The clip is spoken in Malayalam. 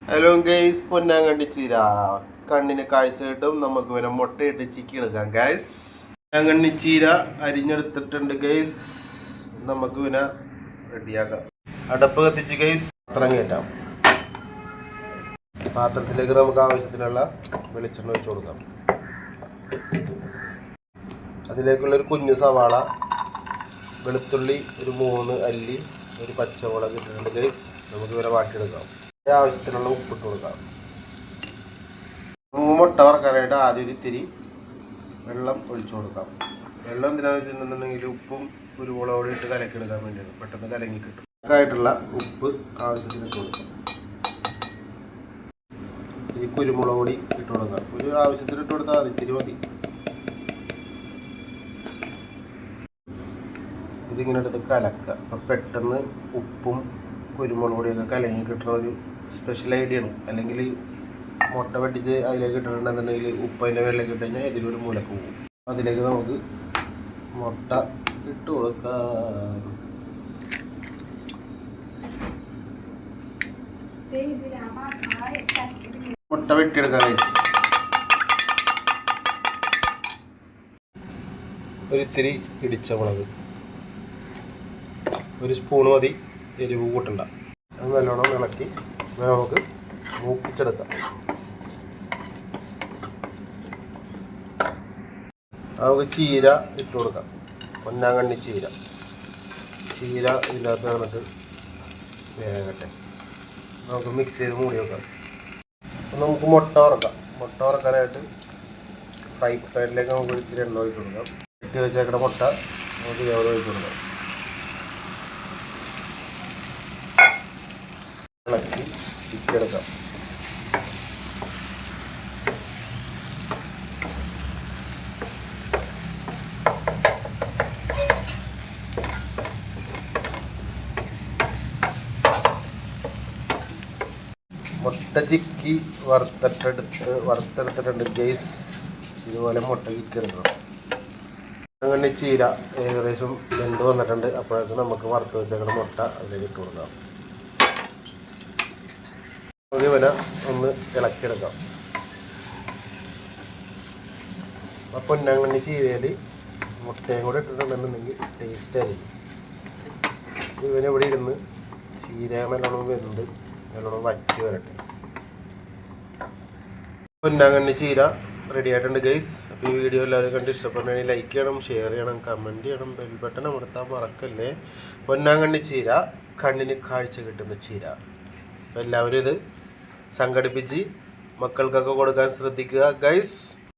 ഹലോ ഗൈസ്, പൊന്നാങ്കണ്ണി ചീര കണ്ണിന് കാഴ്ച കിട്ടും. നമുക്ക് പിന്നെ മുട്ടയിട്ട് ചിക്കി എടുക്കാം ഗൈസ്. പൊന്നാങ്കണ്ണി ചീര അരിഞ്ഞെടുത്തിട്ടുണ്ട് ഗൈസ്. നമുക്ക് പിന്നെ റെഡിയാക്കാം. അടപ്പ് കത്തിച്ച് ഗൈസ് പാത്രം കയറ്റാം. പാത്രത്തിലേക്ക് നമുക്ക് ആവശ്യത്തിനുള്ള വെളിച്ചെണ്ണ ഒഴിച്ചു കൊടുക്കാം. അതിലേക്കുള്ളൊരു കുഞ്ഞു സവാള, വെളുത്തുള്ളി ഒരു 3 അല്ലി, ഒരു പച്ചമുളക് ഇട്ടിട്ടുണ്ട് ഗൈസ്. നമുക്ക് ഇവരെ വാട്ടിയെടുക്കാം. ആവശ്യത്തിനുള്ള ഉപ്പിട്ട് കൊടുക്കാം. മുട്ട വറക്കാനായിട്ട് ആദ്യം ഇത്തിരി വെള്ളം ഒഴിച്ചു കൊടുക്കാം. വെള്ളം എന്തിനാണെന്ന് വെച്ചിട്ടുണ്ടെന്നുണ്ടെങ്കിൽ ഉപ്പും കുരുമുളക് പൊടി ഇട്ട് കലക്കിയെടുക്കാൻ വേണ്ടിയാണ്. പെട്ടെന്ന് കലങ്ങി കിട്ടും. ആയിട്ടുള്ള ഉപ്പ് ആവശ്യത്തിന് ഇട്ട് കൊടുക്കാം. ഈ കുരുമുളക് പൊടി ഇട്ട് കൊടുക്കാം. ഒരു ആവശ്യത്തിന് ഇട്ട് കൊടുത്താൽ അത് ഇത്തിരി മതി. ഇതിങ്ങനെ എടുത്ത് കലക്കുക. അപ്പം പെട്ടെന്ന് ഉപ്പും കുരുമുളക് പൊടിയൊക്കെ കലങ്ങി കിട്ടുന്ന ഒരു സ്പെഷ്യൽ ഐഡിയ ആണ്. അല്ലെങ്കിൽ മുട്ട വെട്ടിച്ച് അതിലേക്ക് ഇട്ടിട്ടുണ്ടെന്നുണ്ടെങ്കിൽ ഉപ്പ് അതിൻ്റെ വെള്ളത്തിൽ ഇട്ട് കഴിഞ്ഞാൽ ഇതിലൊരു മൂലക്ക് പോകും. അതിലേക്ക് നമുക്ക് മുട്ട ഇട്ട് കൊടുക്കാം. മുട്ട വെട്ടിയെടുക്കാൻ ഒരിത്തിരി ഇടിച്ച മുളക്, ഒരു സ്പൂൺ മതി, എരിവ് കൂട്ടണ്ട. അത് നല്ലോണം ഇളക്കി നമുക്ക് മൂപ്പിച്ചെടുക്കാം. നമുക്ക് ചീര ഇട്ട് കൊടുക്കാം. പൊന്നാങ്കണ്ണി ചീര ഇതിനകത്ത് കിടന്നിട്ട് വേകട്ടെ. നമുക്ക് മിക്സ് ചെയ്ത് മൂടി വെക്കാം. അപ്പം നമുക്ക് മുട്ട വറക്കാനായിട്ട് ഫ്രൈ പാനിലേക്ക് നമുക്ക് ഇത്തിരി എണ്ണ ഒഴിച്ച് കൊടുക്കാം. ഇട്ട് വെച്ചേക്കുന്ന മുട്ട നമുക്ക് വേറെ ഒഴിച്ച് കൊടുക്കാം. ഇളക്കി ചിക്കെടുക്കാം. മുട്ട ചിക്കി വറുത്തെടുത്തിട്ടുണ്ട് ഗൈസ്. ഇതുപോലെ മുട്ട ചിക്കി എടുക്കണം. അങ്ങനെ ചീര ഏകദേശം വെന്ത് വന്നിട്ടുണ്ട്. അപ്പോഴേക്കും നമുക്ക് വറുത്ത് വെച്ചേക്കുന്ന മുട്ട അതിലേക്ക് ഇട്ട് കൊടുക്കാം. നമുക്ക് പിന്നെ ഒന്ന് ഇളക്കിയെടുക്കാം. അപ്പം പൊന്നാങ്കണ്ണി ചീരയിൽ മുട്ടയും കൂടെ ഇട്ടിട്ടുണ്ടെന്നുണ്ടെങ്കിൽ ടേസ്റ്റ് ആയിരിക്കും. ഇവനെ ഇവിടെ ഇരുന്ന് ചീര നല്ലോണം വെന്ത് നല്ലോണം വറ്റി വരട്ടെ. പൊന്നാങ്കണ്ണി ചീര റെഡി ആയിട്ടുണ്ട് ഗൈസ്. അപ്പോൾ ഈ വീഡിയോ എല്ലാവരും കണ്ട് ഇഷ്ടപ്പെടുകയാണെങ്കിൽ ലൈക്ക് ചെയ്യണം, ഷെയർ ചെയ്യണം, കമൻറ്റ് ചെയ്യണം, ബെൽ ബട്ടൺ അമർത്താൻ മറക്കല്ലേ. പൊന്നാങ്കണ്ണി ചീര കണ്ണിന് കാഴ്ച കിട്ടുന്ന ചീര. അപ്പോൾ എല്ലാവരും ഇത് സംഘടിപ്പിച്ച് മക്കൾക്കൊക്കെ കൊടുക്കാൻ ശ്രദ്ധിക്കുക ഗൈസ്.